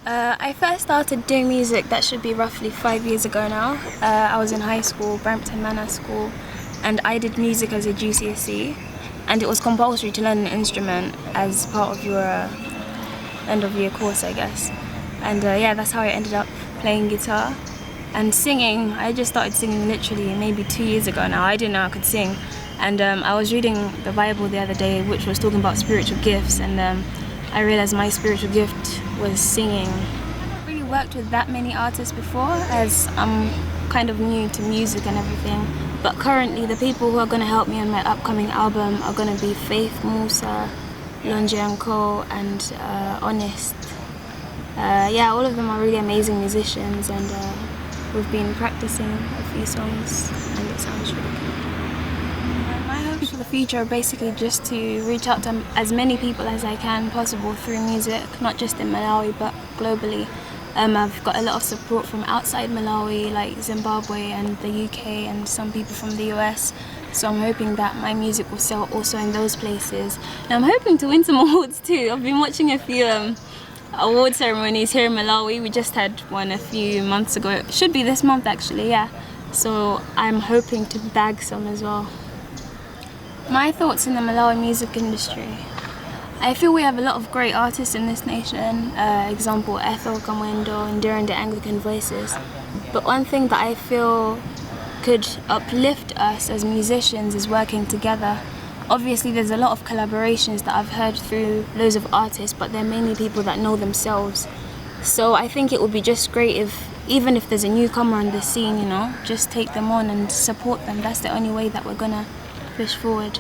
I first started doing music, that should be roughly 5 years ago now. I was in high school, Brampton Manor School, and I did music as a GCSE, and it was compulsory to learn an instrument as part of your end of year course, I guess. And yeah, that's how I ended up playing guitar. And singing, I just started singing literally maybe 2 years ago now. I didn't know I could sing. And I was reading the Bible the other day, which was talking about spiritual gifts, and I realized my spiritual gift was singing. I haven't really worked with that many artists before, as I'm kind of new to music and everything. But currently, the people who are going to help me on my upcoming album are going to be Faith Musa, Lonje & Co, and Honest. Yeah, all of them are really amazing musicians, and we've been practicing a few songs, and it sounds really good. My hopes for the future are basically just to reach out to as many people as I can possible through music, not just in Malawi but globally. I've got a lot of support from outside Malawi, like Zimbabwe and the UK and some people from the US. So I'm hoping that my music will sell also in those places. And I'm hoping to win some awards too. I've been watching a few award ceremonies here in Malawi. We just had one a few months ago. It should be this month actually, yeah. So I'm hoping to bag some as well. My thoughts in the Malawi music industry. I feel we have a lot of great artists in this nation, example Ethel Kamwendo and Duran the Anglican Voices. But one thing that I feel could uplift us as musicians is working together. Obviously there's a lot of collaborations that I've heard through loads of artists, but they're mainly people that know themselves. So I think it would be just great if, even if there's a newcomer on the scene, you know, just take them on and support them. That's the only way that we're gonna push forward.